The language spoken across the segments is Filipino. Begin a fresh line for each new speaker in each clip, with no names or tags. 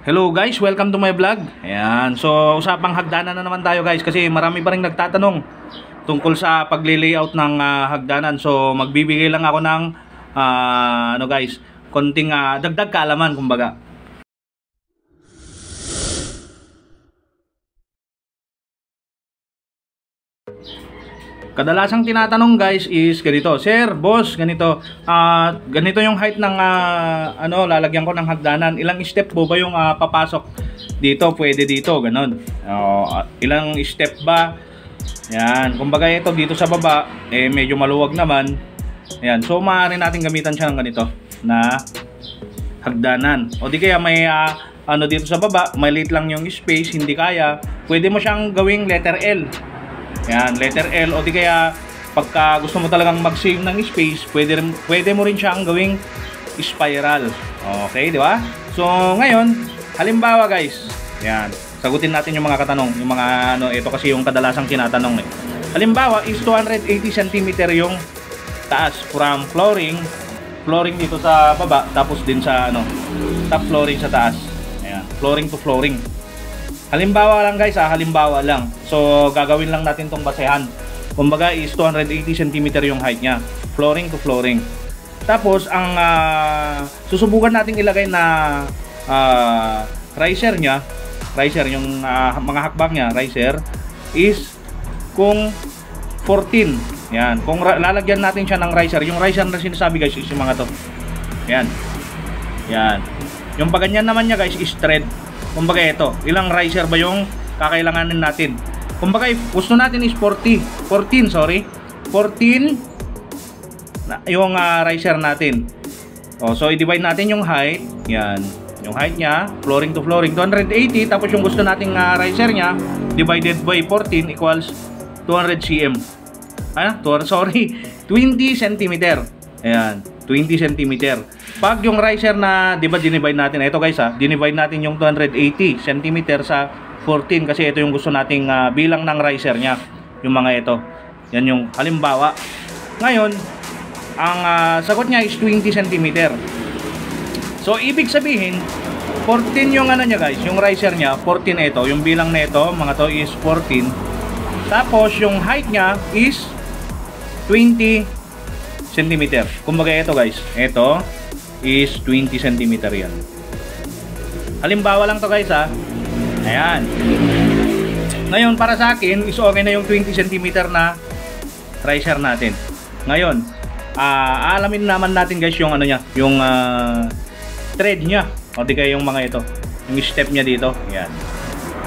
Hello guys, welcome to my vlog. Ayan, so usapang hagdanan na naman tayo guys kasi marami pa rin nagtatanong tungkol sa pagle-layout ng hagdanan. So magbibigay lang ako ng konting dagdag kaalaman kumbaga. Kadalasang tinatanong guys is ganito, Sir, boss, ganito. Ganito yung height ng lalagyan ko ng hagdanan. Ilang step po ba yung papasok dito? Pwede dito, ganun. Ilang step ba? Yan, kumbaga ito dito sa baba, medyo maluwag naman. Yan, so maaari natin gamitan siya ng ganito na hagdanan. O di kaya may dito sa baba, maliit lang yung space, hindi kaya. Pwede mo siyang gawing letter L. Yan, letter L, o di kaya pagka gusto mo talagang mag-save ng space, pwede mo rin siyang gawing spiral. Okay, di ba? So, ngayon, halimbawa guys, yan, sagutin natin yung mga katanong, yung mga ito kasi yung kadalasang tinatanong eh. Halimbawa, is 280 cm yung taas from flooring dito sa baba, tapos din sa top flooring sa taas. Ayan, flooring to flooring. Halimbawa lang guys, halimbawa lang. So gagawin lang natin tong basehan. Kumbaga is 280 cm yung height niya, flooring to flooring. Tapos ang susubukan nating ilagay na riser niya, yung mga hakbang niya, riser is kung 14. Yan, kung lalagyan natin siya ng riser, yung riser na sinasabi guys is yung mga to. Yan. Yan. Yung paganyan naman niya guys is thread. Kumbaga ito, ilang riser ba yung kakailanganin natin? Kumbaga gusto natin is 14 yung riser natin. So i-divide natin yung height. Yan, yung height niya, flooring to flooring 280, tapos yung gusto nating riser niya divided by 14 equals 200 cm. 20 cm. Ayan, 20 cm. Pag yung riser na, di ba, dinivide natin, ito guys dinivide natin yung 280 cm sa 14 kasi ito yung gusto nating bilang ng riser nya, yung mga ito. Yan yung halimbawa. Ngayon, ang sagot nya is 20 cm. So, ibig sabihin, 14 yung nya guys, yung riser nya, 14 ito, yung bilang na ito, mga to is 14. Tapos, yung height nya is 20 cm. Kumbaga ito guys, ito is 20 cm yan. Halimbawa lang to guys Ayan. Ngayon para sa akin is okay na yung 20 cm na riser natin. Ngayon, aalamin naman natin guys yung yung thread nya. O di kaya yung mga ito, yung step nya dito. Ayan.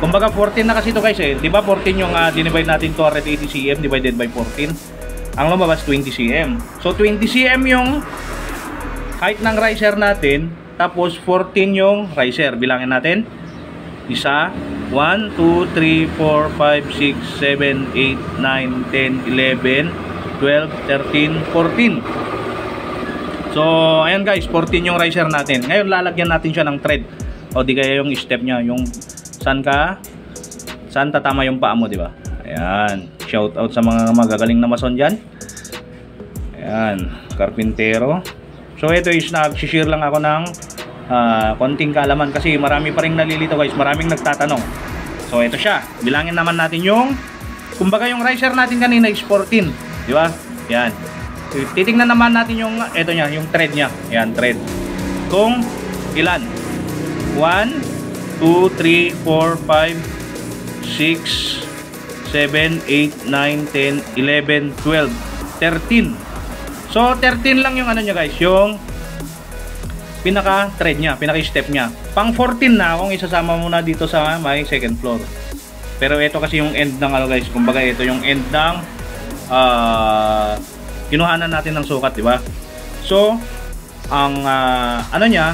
Kumbaga 14 na kasi to guys di ba 14 yung dinivide natin 280 cm divided by 14. Ang lumabas 20 cm. So 20 cm yung height ng riser natin, tapos 14 yung riser. Bilangin natin. Isa, 1, 2, 3, 4, 5, 6, 7, 8, 9, 10, 11, 12, 13, 14. So, ayan guys, 14 yung riser natin. Ngayon, lalagyan natin siya ng thread. O di kaya yung step nya, yung saan tatama yung paa mo, di ba? Ayan. Shout out sa mga magagaling na mason dyan. Ayan, karpintero. So ito is nag-share lang ako ng konting kaalaman kasi marami pa rin nalilito guys, maraming nagtatanong. So ito siya, bilangin naman natin yung, kumbaga yung riser natin kanina is 14, di ba? Yan. Titingnan naman natin yung ito nya, yung thread nya. Yan, thread. Kung ilan? 1, 2, 3, 4, 5, 6, 7, 8, 9, 10, 11, 12, 13. So 13 lang yung nya guys, yung pinaka thread nya, pinaka step nya. Pang 14 na kung isasama mo na dito sa may second floor. Pero ito kasi yung end ng guys, kumbaga ito yung end ng kinuhanan natin ng sukat, di ba? So ang nya,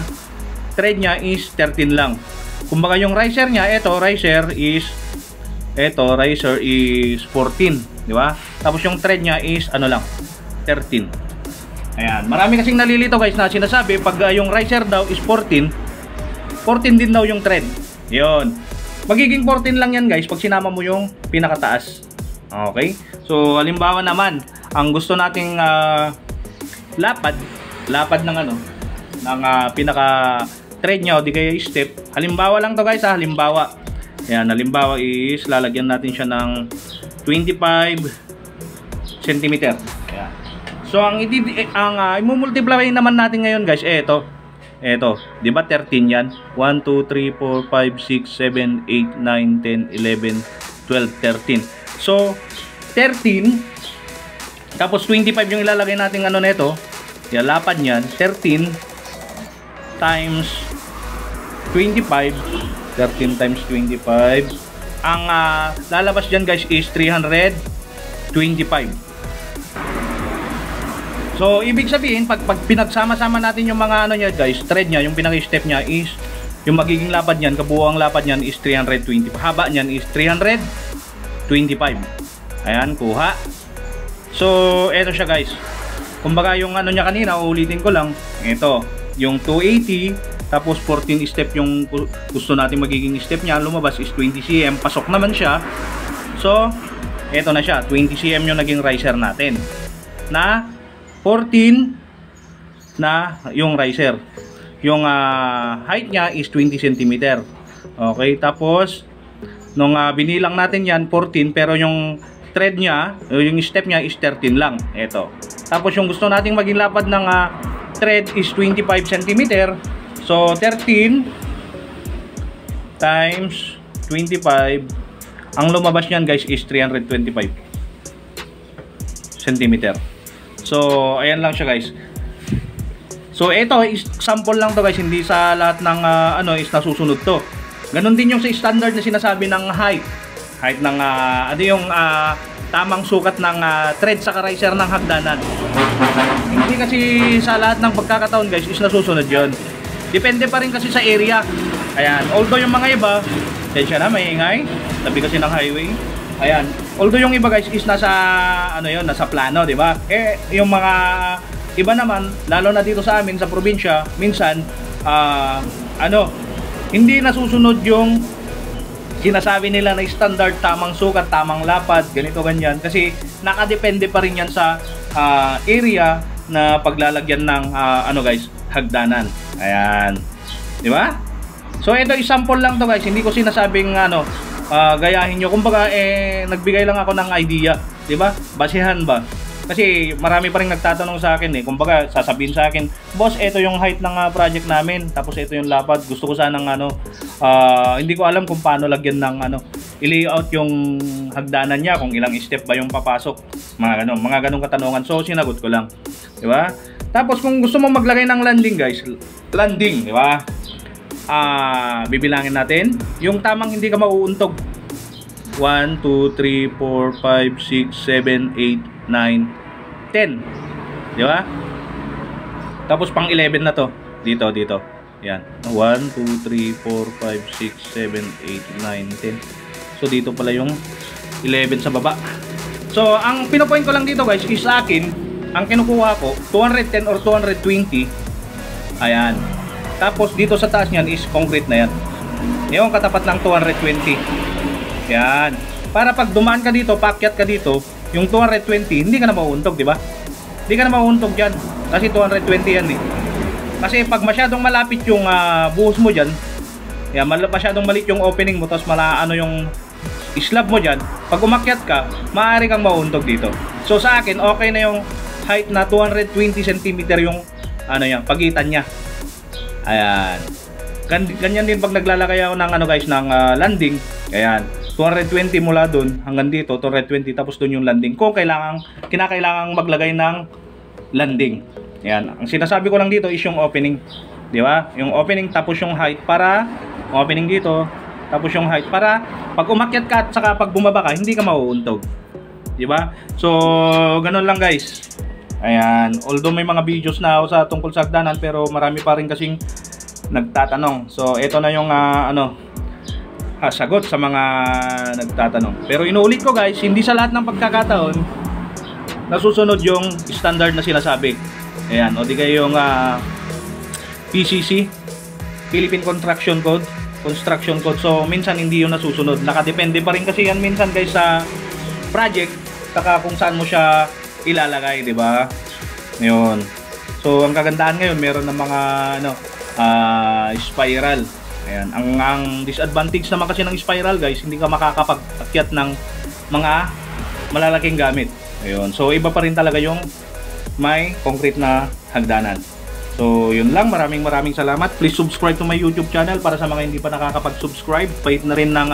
thread nya is 13 lang. Kumbaga yung riser nya, ito riser is 14, di ba? Tapos yung thread nya is lang, 13. Ayan, marami kasing nalilito guys na sinasabi pag yung riser daw is 14 din daw yung thread. 'Yon. Magiging 14 lang yan guys pag sinama mo yung pinakataas. Okay? So, halimbawa naman, ang gusto nating lapad ng pinaka thread nya o di kaya step. Halimbawa lang to guys ha, halimbawa. Ayan, halimbawa is lalagyan natin siya ng 25 cm. Ayan. So ang i-multiply naman natin ngayon guys, ito, 'di ba 13 yan? 1 2 3 4 5 6 7 8 9 10 11 12 13. So 13 tapos 25 yung ilalagay natin ano nito. Yan, lapad niyan, 13 times 25, 13 times 25. Ang lalabas diyan guys is 325. So, ibig sabihin, pag pinagsama-sama natin yung mga ano niya guys, thread niya, yung pinaka-step niya is, yung magiging lapad niyan, kabuuang lapad niyan is 320. Haba niyan is 325. Ayan, kuha. So, eto siya guys. Kumbaga yung ano niya kanina, uulitin ko lang. Ito, yung 280, tapos 14 step yung gusto natin magiging step niya. Lumabas is 20 cm. Pasok naman siya. So, eto na siya. 20 cm yung naging riser natin. Na 14 na yung riser. Yung height niya is 20 cm. Okay, tapos nung binilang natin yan 14, pero yung thread niya, yung step niya is 13 lang. Ito. Tapos yung gusto nating maging lapad ng thread is 25 cm. So 13 times 25, ang lumabas niyan guys is 325 cm. So ayan lang siya guys. So ito is sample lang to guys, hindi sa lahat ng ano is nasusunod to. Ganon din yung sa standard na sinasabi ng height ng ano yung tamang sukat ng thread sa riser ng hagdanan. Hindi kasi sa lahat ng pagkakataon guys is nasusunod yon. Depende pa rin kasi sa area. Ayan, although yung mga iba, tensya na, may ingay, tabi kasi ng highway. Ayan, although yung iba guys is nasa ano yon, nasa plano, di ba? Eh yung mga iba naman, lalo na dito sa amin sa probinsya, minsan ano, hindi nasusunod yung sinasabi nila na standard, tamang sukat, tamang lapad, ganito ganyan, kasi nakadepende pa rin yan sa area na paglalagyan ng ano guys, hagdanan. Ayan, di ba? So ito example lang to guys, hindi ko sinasabing ano gayahin nyo, kumbaga nagbigay lang ako ng idea, di ba? Basehan ba? Kasi marami pa rin nagtatanong sa akin kumbaga sasabihin sa akin, boss, ito yung height ng project namin, tapos ito yung lapad, gusto ko sanang ano, hindi ko alam kung paano lagyan ng ano, i-layout yung hagdanan niya, kung ilang step ba yung papasok, mga ganong katanungan. So sinagot ko lang, di ba? Tapos kung gusto mo maglagay ng landing guys, landing, di ba? Bibilangin natin yung tamang hindi ka mauuntog. 1 2 3 4 5 6 7 8 9 10, di ba? Tapos pang 11 na to, dito. Yan, 1 2 3 4 5 6 7 8 9 10. So dito pala yung 11 sa baba. So ang pinopoint ko lang dito guys is sa akin, ang kinukuha ko 210 or 220. Ayan. Tapos dito sa taas niyan is concrete na yan. Yung katapat ng 220. Yan. Para pag dumaan ka dito, paakyat ka dito, yung 220, hindi ka na mauuntog, di ba? Hindi ka na mauuntog diyan kasi 220 yan eh. Kasi pag masyadong malapit yung buhos mo diyan, yan, masyadong maliit yung opening mo, tapos ano yung slab mo diyan, pag umakyat ka, maaari kang mauuntog dito. So sa akin, okay na yung height na 220 cm yung ano yan, pagitan niya. Ayan. Ganyan din pag naglalagay ako ng ano guys, ng landing. Ayan. 220 mula doon hanggang dito, 220, tapos doon yung landing. Kung kinakailangan maglagay ng landing. Ayan. Ang sinasabi ko lang dito is yung opening. Di ba? Yung opening tapos yung height para opening dito, tapos yung height para pag umakyat ka at saka pag bumaba ka, hindi ka mauuntog. Di ba? So, ganun lang guys. Ayan, although may mga videos na ako sa tungkol sa hagdanan, pero marami pa rin kasing nagtatanong. So, ito na yung sagot sa mga nagtatanong. Pero inuulit ko guys, hindi sa lahat ng pagkakataon nasusunod yung standard na sinasabi. Ayan, o di kayo yung PCC, Philippine Construction Code. So, minsan hindi yung nasusunod. Nakadepende pa rin kasi yan minsan guys sa project, saka kung saan mo siya ilalagay, di ba? Ngayon. So, ang kagandahan ngayon, meron ng mga ano, spiral. Ayan, ang disadvantage naman kasi ng spiral guys, hindi ka makakapag-akyat ng mga malalaking gamit. Ayun, so iba pa rin talaga yung may concrete na hagdanan. So yun lang, maraming salamat. Please subscribe to my YouTube channel para sa mga hindi pa nakakapag-subscribe. Pahit na rin ng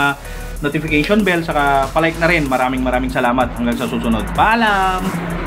notification bell, saka palike na rin. Maraming salamat. Hanggang sa susunod. Paalam!